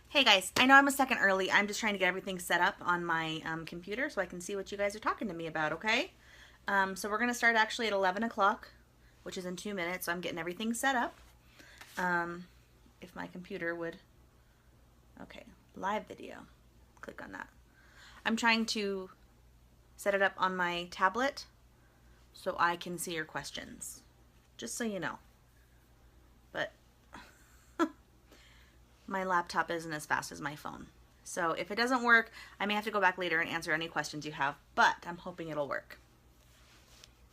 Hey guys, I know I'm a second early. I'm just trying to get everything set up on my computer so I can see what you guys are talking to me about, okay? So we're going to start actually at 11 o'clock, which is in 2 minutes. So I'm getting everything set up. If my computer would... Okay, live video. Click on that. I'm trying to set it up on my tablet so I can see your questions. Just so you know. But my laptop isn't as fast as my phone. So if it doesn't work, I may have to go back later and answer any questions you have, but I'm hoping it'll work.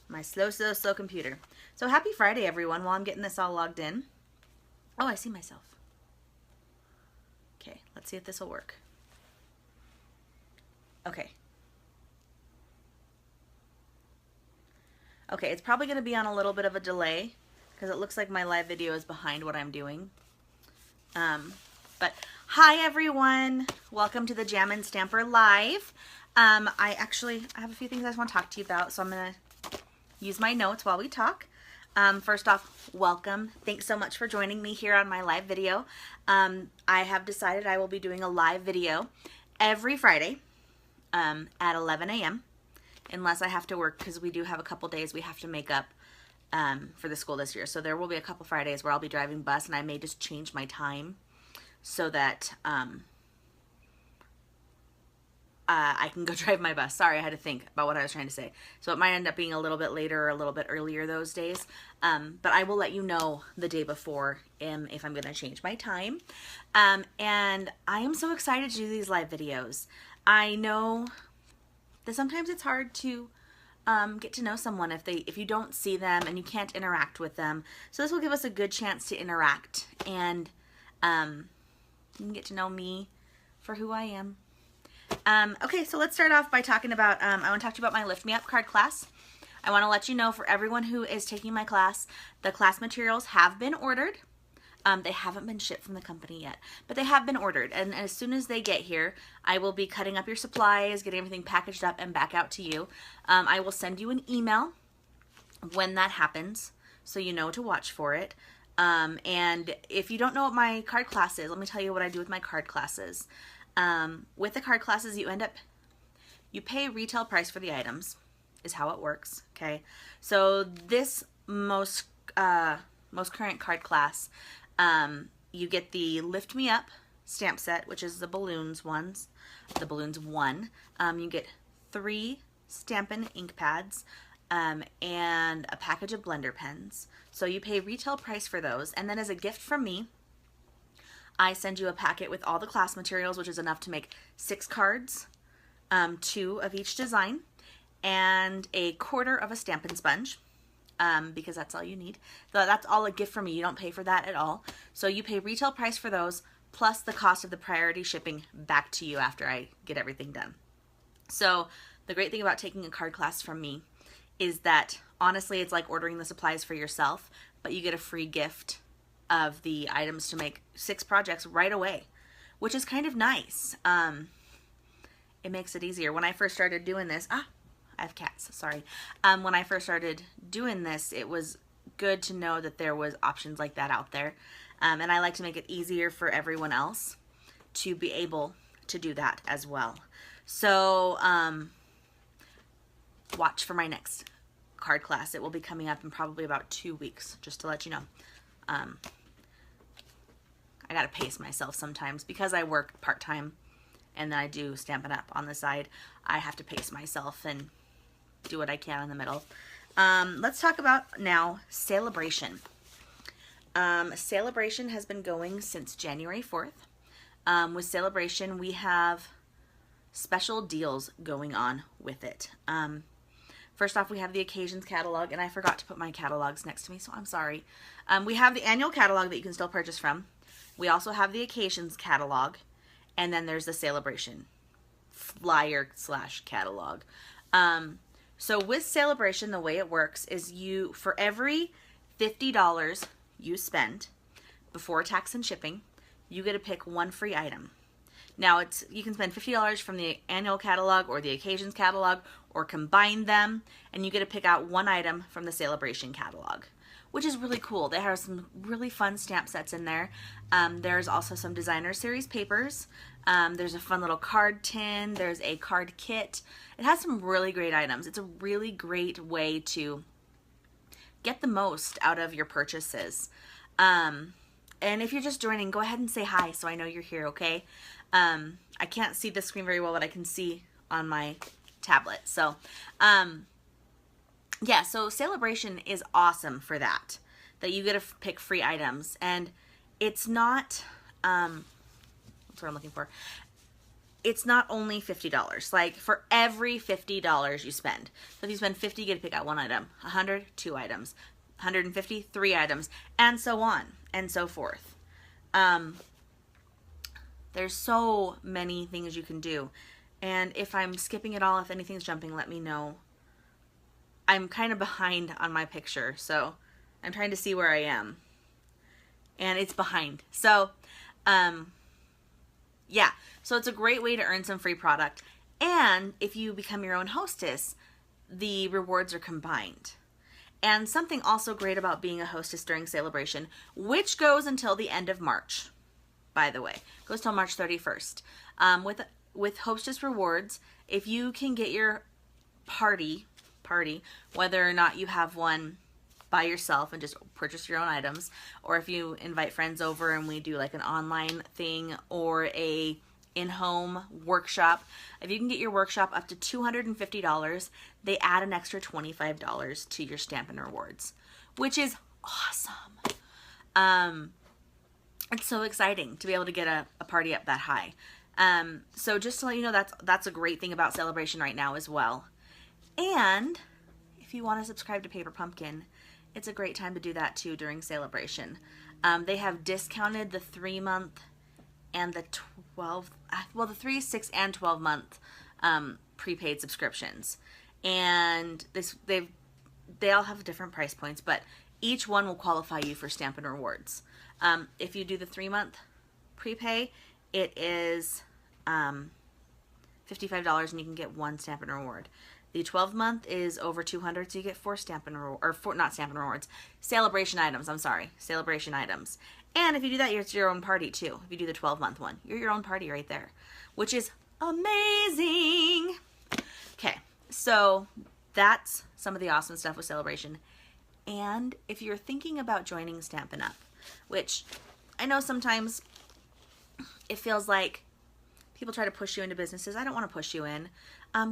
My slow computer. So happy Friday, everyone, while I'm getting this all logged in. Oh, I see myself. Okay, let's see if this will work. Okay. Okay, it's probably going to be on a little bit of a delay because it looks like my live video is behind what I'm doing. But hi everyone, welcome to the Jammin Stamper Live. I have a few things I just want to talk to you about, so I'm going to use my notes while we talk. First off, welcome. Thanks so much for joining me here on my live video. I have decided I will be doing a live video every Friday at 11 a.m. unless I have to work, because we do have a couple days we have to make up for the school this year. So there will be a couple Fridays where I'll be driving bus, and I may just change my time so that I can go drive my bus. Sorry, I had to think about what I was trying to say. So it might end up being a little bit later or a little bit earlier those days. But I will let you know the day before if I'm going to change my time. And I am so excited to do these live videos. I know that sometimes it's hard to get to know someone if you don't see them and you can't interact with them. So this will give us a good chance to interact, and you can get to know me for who I am. Okay, so let's start off by talking about, I want to talk to you about my Lift Me Up card class. I want to let you know, for everyone who is taking my class, the class materials have been ordered. They haven't been shipped from the company yet, but they have been ordered. And as soon as they get here, I will be cutting up your supplies, getting everything packaged up and back out to you. I will send you an email when that happens, so you know to watch for it. And if you don't know what my card class is, let me tell you what I do with my card classes. With the card classes, you pay retail price for the items, is how it works. Okay. So this most current card class, you get the Lift Me Up stamp set, which is the balloons one. You get 3 Stampin' ink pads, and a package of blender pens. So you pay retail price for those, and then as a gift from me, I send you a packet with all the class materials, which is enough to make 6 cards, 2 of each design, and a quarter of a Stampin' sponge, because that's all you need. So that's all a gift from me. You don't pay for that at all. So you pay retail price for those, plus the cost of the priority shipping back to you after I get everything done. So the great thing about taking a card class from me is that, honestly, it's like ordering the supplies for yourself, but you get a free gift of the items to make 6 projects right away, which is kind of nice. It makes it easier. When I first started doing this, I have cats, sorry. When I first started doing this, it was good to know that there was options like that out there. And I like to make it easier for everyone else to be able to do that as well. So, watch for my next card class. It will be coming up in probably about 2 weeks, just to let you know. I gotta pace myself sometimes because I work part-time and then I do Stampin' Up on the side. I have to pace myself and do what I can in the middle. Let's talk about now sale-a-bration. Sale-a-bration has been going since January 4th. With sale-a-bration, we have special deals going on with it. First off, we have the occasions catalog, and I forgot to put my catalogs next to me, so I'm sorry. We have the annual catalog that you can still purchase from. We also have the occasions catalog, and then there's the sale-a-bration flyer / catalog. So with sale-a-bration, the way it works is for every $50 you spend before tax and shipping, you get to pick 1 free item. Now you can spend $50 from the annual catalog or the occasions catalog, or combine them, and you get to pick out one item from the sale-a-bration catalog, which is really cool. They have some really fun stamp sets in there. There's also some designer series papers. There's a fun little card tin. There's a card kit. It has some really great items. It's a really great way to get the most out of your purchases. And if you're just joining, go ahead and say hi so I know you're here, okay? I can't see the screen very well, but I can see on my tablet. So, yeah, so sale-a-bration is awesome for that you get to pick free items. And it's not, that's what I'm looking for. It's not only $50. Like, for every $50 you spend. So if you spend $50, you get to pick out one item. 100, 2 items. 150, 3 items. And so on and so forth. There's so many things you can do. And if I'm skipping it all, if anything's jumping, let me know. I'm kind of behind on my picture, so I'm trying to see where I am. And it's behind. So, yeah. So it's a great way to earn some free product. And if you become your own hostess, the rewards are combined. And something also great about being a hostess during sale-a-bration, which goes until the end of March, by the way. Goes till March 31st. With hostess rewards, if you can get your party, whether or not you have one by yourself and just purchase your own items, or if you invite friends over and we do like an online thing or a in-home workshop, if you can get your workshop up to $250, they add an extra $25 to your Stampin' Rewards, which is awesome. It's so exciting to be able to get a party up that high. So just to let you know, that's a great thing about sale-a-bration right now as well. And if you want to subscribe to Paper Pumpkin, it's a great time to do that too during sale-a-bration. They have discounted the 3-month and the 3, 6, and 12-month prepaid subscriptions. And they all have different price points, but each one will qualify you for Stampin' Rewards. If you do the 3-month prepay, it is $55 and you can get 1 Stampin' Reward. The 12-month is over $200, so you get 4 Stampin' Rewards, or 4, not Stampin' Rewards, sale-a-bration items, I'm sorry, sale-a-bration items. And if you do that, it's your own party too. If you do the 12-month one, you're your own party right there, which is amazing. Okay, so that's some of the awesome stuff with sale-a-bration. And if you're thinking about joining Stampin' Up, which I know sometimes it feels like people try to push you into businesses. I don't want to push you in.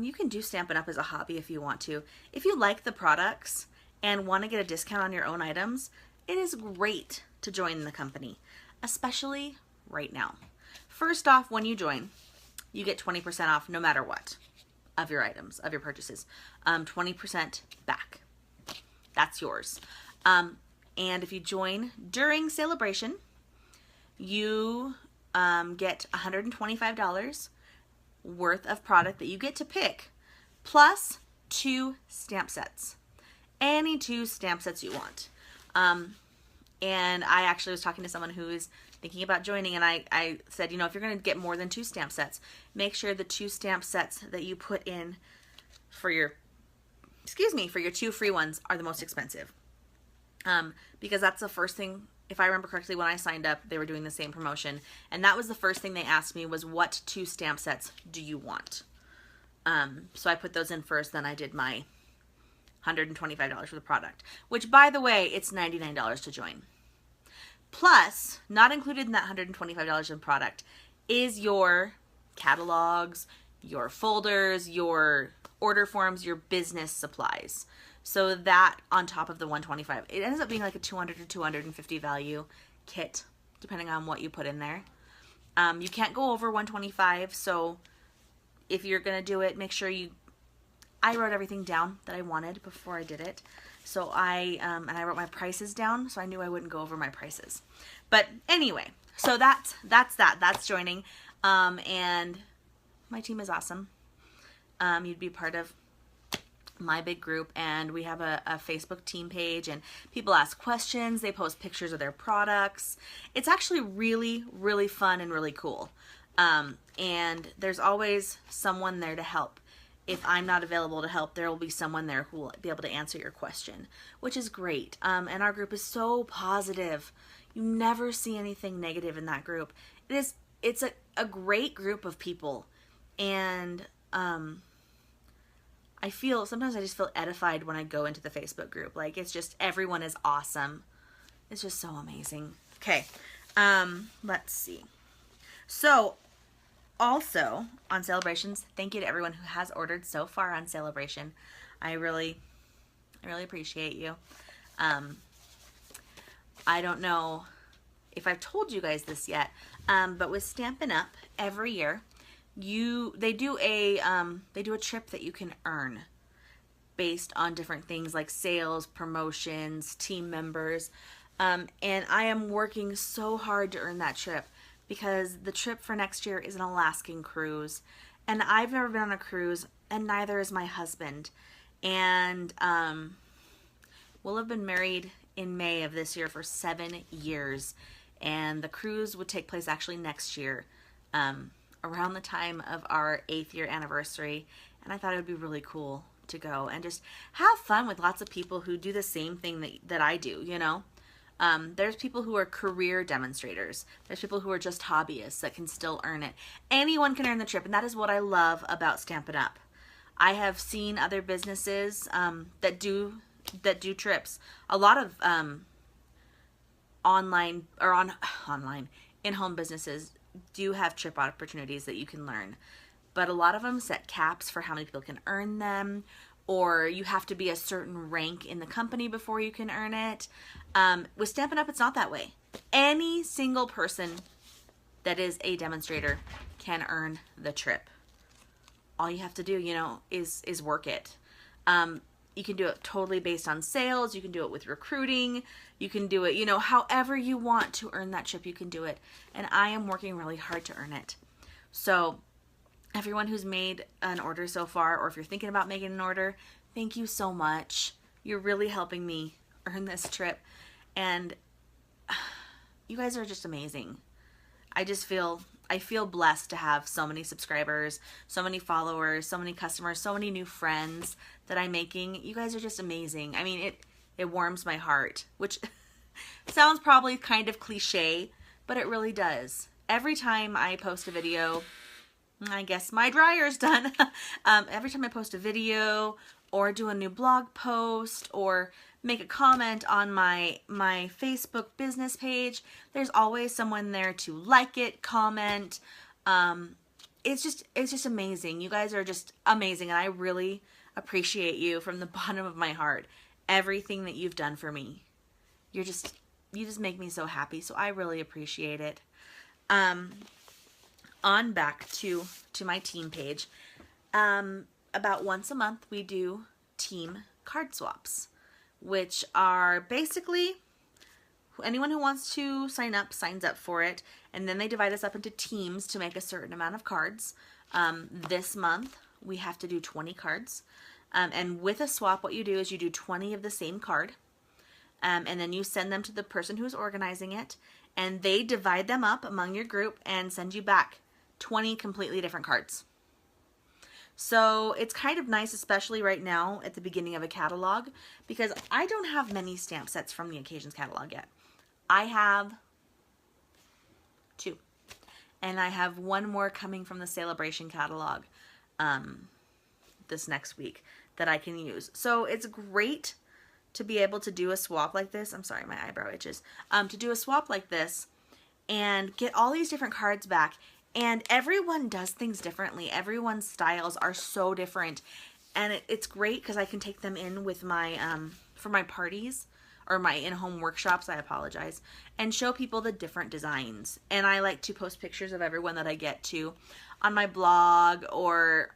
You can do Stampin' Up as a hobby if you want to. If you like the products and want to get a discount on your own items, it is great to join the company, especially right now. First off, when you join, you get 20% off no matter what of your items, of your purchases. 20% back. That's yours. And if you join during sale-a-bration, you get $125 worth of product that you get to pick, plus 2 stamp sets. Any 2 stamp sets you want. And I actually was talking to someone who is thinking about joining, and I said, you know, if you're going to get more than 2 stamp sets, make sure the 2 stamp sets that you put in for your, for your 2 free ones are the most expensive. Because that's the first thing, if I remember correctly, when I signed up, they were doing the same promotion. And that was the first thing they asked me was, what 2 stamp sets do you want? So I put those in first, then I did my $125 for the product. Which, by the way, it's $99 to join. Plus, not included in that $125 in product is your catalogs, your folders, your order forms, your business supplies. So that on top of the $125, it ends up being like a $200 to $250 value kit, depending on what you put in there. You can't go over $125, so if you're gonna do it, make sure I wrote everything down that I wanted before I did it. So and I wrote my prices down, so I knew I wouldn't go over my prices. But anyway, so that's joining, and my team is awesome. You'd be part of my big group, and we have a Facebook team page, and people ask questions, they post pictures of their products. It's actually really, really fun and really cool. And there's always someone there to help. If I'm not available to help, there will be someone there who will be able to answer your question, which is great. And our group is so positive. You never see anything negative in that group. It's a great group of people. And sometimes I just feel edified when I go into the Facebook group. Like, it's just, everyone is awesome. It's just so amazing. Okay, let's see. So, also, on sale-a-brations, thank you to everyone who has ordered so far on sale-a-bration. I really appreciate you. I don't know if I've told you guys this yet, but with Stampin' Up! Every year, they do a trip that you can earn based on different things like sales, promotions, team members, and I am working so hard to earn that trip, because the trip for next year is an Alaskan cruise, and I've never been on a cruise, and neither is my husband, and we'll have been married in May of this year for 7 years, and the cruise would take place actually next year, around the time of our 8th year anniversary, and I thought it would be really cool to go and just have fun with lots of people who do the same thing that I do, you know? There's people who are career demonstrators. There's people who are just hobbyists that can still earn it. Anyone can earn the trip, and that is what I love about Stampin' Up! I have seen other businesses that do trips. A lot of online in-home businesses do have trip opportunities that you can learn, but a lot of them set caps for how many people can earn them, or you have to be a certain rank in the company before you can earn it. With Stampin' Up! It's not that way. Any single person that is a demonstrator can earn the trip. All you have to do, you know, is work it. You can do it totally based on sales. You can do it with recruiting. You can do it, you know, however you want to earn that trip, you can do it. And I am working really hard to earn it. So everyone who's made an order so far, or if you're thinking about making an order, thank you so much. You're really helping me earn this trip. And you guys are just amazing. I feel blessed to have so many subscribers, so many followers, so many customers, so many new friends that I'm making. You guys are just amazing. I mean, it warms my heart, which sounds probably kind of cliche, but it really does. Every time I post a video, I guess my dryer's done. Every time I post a video or do a new blog post or make a comment on my Facebook business page, there's always someone there to like it, comment. It's just amazing. You guys are just amazing, and I really appreciate you from the bottom of my heart. Everything that you've done for me. You just make me so happy, so I really appreciate it. On back to my team page. About once a month we do team card swaps, which are basically anyone who wants to sign up signs up for it, and then they divide us up into teams to make a certain amount of cards. This month we have to do 20 cards, and with a swap what you do is you do 20 of the same card, and then you send them to the person who's organizing it, and they divide them up among your group and send you back 20 completely different cards. So it's kind of nice, especially right now at the beginning of a catalog, because I don't have many stamp sets from the Occasions catalog yet. I have 2, and I have 1 more coming from the sale-a-bration catalog this next week that I can use. So it's great to be able to do a swap like this. I'm sorry, my eyebrow itches. To do a swap like this and get all these different cards back. And everyone does things differently. Everyone's styles are so different. And it's great because I can take them in with my, for my parties or my in-home workshops, I apologize, and show people the different designs. And I like to post pictures of everyone that I get to on my blog, or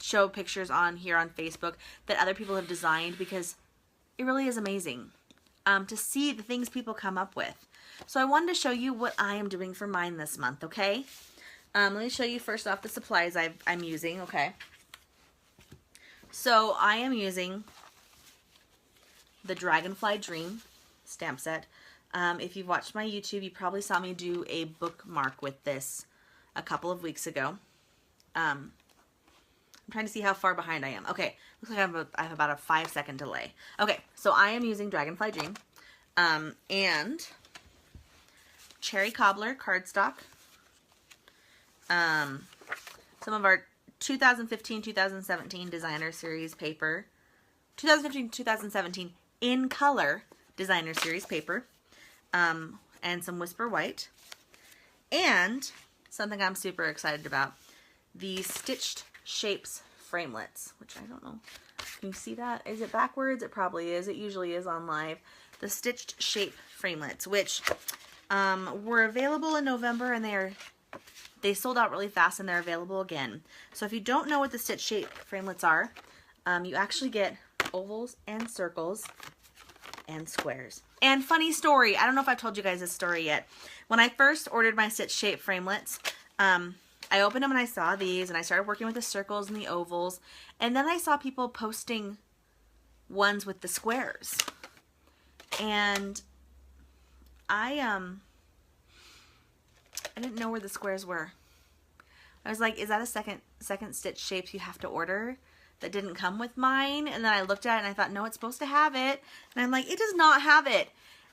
show pictures on here on Facebook that other people have designed, because it really is amazing to see the things people come up with. So I wanted to show you what I am doing for mine this month, okay? Let me show you first off the supplies I'm using, okay? So I am using the Dragonfly Dream stamp set. If you've watched my YouTube, you probably saw me do a bookmark with this a couple of weeks ago. I'm trying to see how far behind I am. Okay, looks like I have about a 5-second delay. Okay, so I am using Dragonfly Dream and Cherry Cobbler cardstock. Some of our 2015-2017 designer series paper. 2015-2017 in color designer series paper. And some Whisper White. And something I'm super excited about, the Stitched Shapes framelits, which I don't know. Can you see that? Is it backwards? It probably is. It usually is on live. The Stitched Shape framelits, which were available in November, and they sold out really fast, and they're available again. So if you don't know what the Stitched Shape framelits are, you actually get ovals and circles and squares. And funny story, I don't know if I've told you guys this story yet. When I first ordered my Stitched Shape framelits, I opened them and I saw these, and I started working with the circles and the ovals, and then I saw people posting ones with the squares. And I didn't know where the squares were. I was like, is that a second Stitch Shapes you have to order that didn't come with mine? And then I looked at it and I thought, no, it's supposed to have it. And I'm like, it does not have it.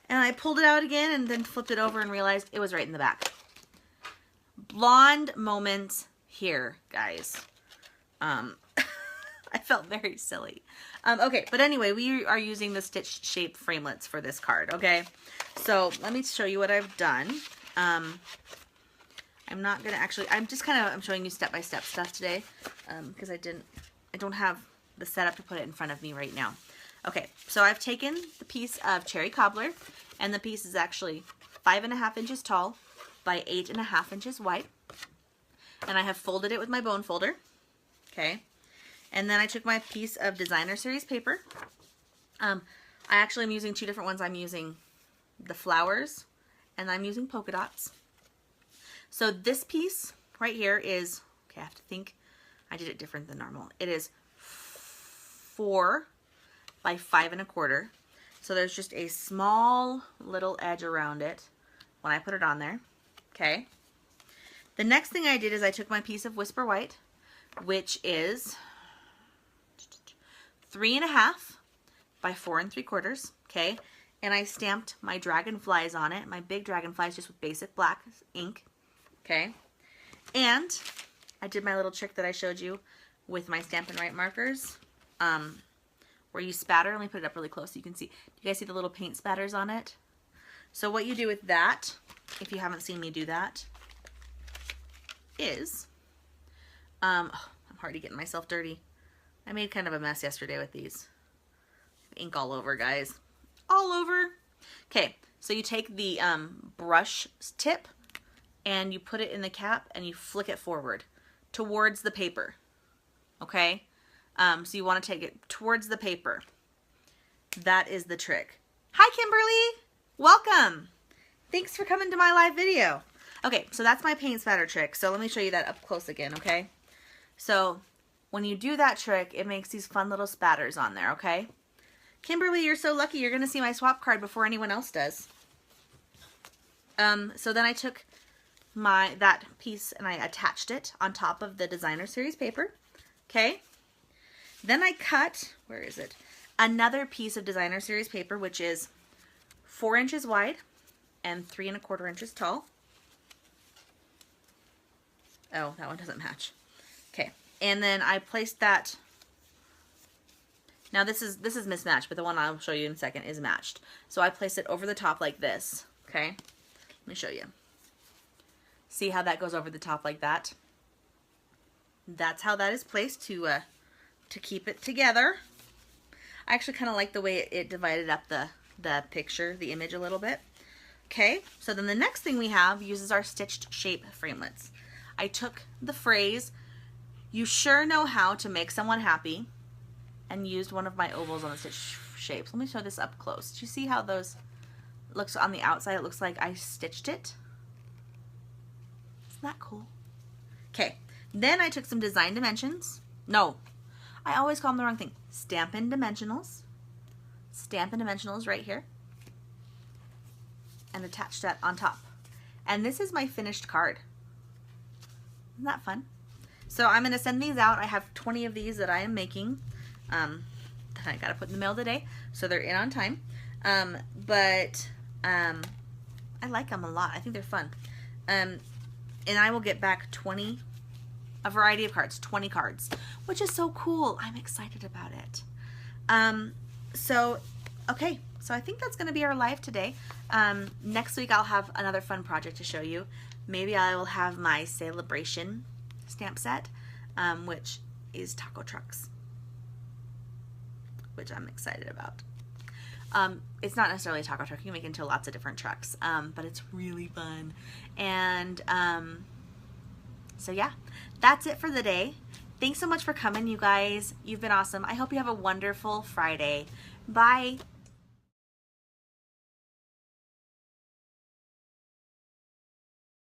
And I pulled it out again and then flipped it over and realized it was right in the back. Blonde moments here, guys. I felt very silly. Okay, but anyway, we are using the Stitched Shape framelits for this card, okay? So let me show you what I've done. I'm not gonna actually, I'm showing you step-by-step stuff today, because I don't have the setup to put it in front of me right now. Okay, so I've taken the piece of Cherry Cobbler, and the piece is actually 5.5 inches tall by 8.5 inches wide, and I have folded it with my bone folder, okay? And then I took my piece of designer series paper. I actually am using two different ones. I'm using the flowers, and I'm using polka dots. So this piece right here is, okay, I have to think, I did it different than normal. It is 4 by 5.25. So there's just a small little edge around it when I put it on there, okay? The next thing I did is I took my piece of Whisper White, which is 3.5 by 4 3/4, okay? And I stamped my dragonflies on it, my big dragonflies, just with basic black ink, okay? And I did my little trick that I showed you with my Stampin' Write markers, where you spatter. Let me put it up really close so you can see. Do you guys see the little paint spatters on it? So what you do with that, if you haven't seen me do that, is, I'm already getting myself dirty. I made kind of a mess yesterday with these. Ink all over, guys. All over. Okay, so you take the brush tip and you put it in the cap and you flick it forward towards the paper. Okay? So you want to take it towards the paper. That is the trick. Hi, Kimberly! Welcome! Thanks for coming to my live video. Okay, so that's my paint spatter trick. So let me show you that up close again, okay? So when you do that trick, it makes these fun little spatters on there, okay? Kimberly, you're so lucky. You're going to see my swap card before anyone else does. So then I took that piece and I attached it on top of the designer series paper, okay? Then I cut, where is it? Another piece of designer series paper, which is 4 inches wide and 3 1/4 inches tall. Oh, that one doesn't match. Okay, and then I placed that. Now this is mismatched, but the one I'll show you in a second is matched. So I placed it over the top like this. Okay, let me show you. See how that goes over the top like that? That's how that is placed to keep it together. I actually kind of like the way it divided up the picture, the image a little bit. Okay, so then the next thing we have uses our Stitched Shape framelits. I took the phrase, "You sure know how to make someone happy," and used one of my ovals on the Stitched Shapes. Let me show this up close. Do you see how those looks on the outside? It looks like I stitched it. Isn't that cool? Okay, then I took some design dimensions. No, I always call them the wrong thing. Stampin' Dimensionals. Stampin' Dimensionals right here. And attached that on top. And this is my finished card. Isn't that fun? So I'm going to send these out. I have 20 of these that I am making that I got to put in the mail today, so they're in on time. But I like them a lot. I think they're fun. And I will get back a variety of cards, 20 cards, which is so cool. I'm excited about it. Okay, so I think that's going to be our live today. Next week I'll have another fun project to show you. Maybe I will have my sale-a-bration stamp set, which is taco trucks, which I'm excited about. It's not necessarily a taco truck. You can make it into lots of different trucks, but it's really fun. And so yeah, that's it for the day. Thanks so much for coming, you guys. You've been awesome. I hope you have a wonderful Friday. Bye.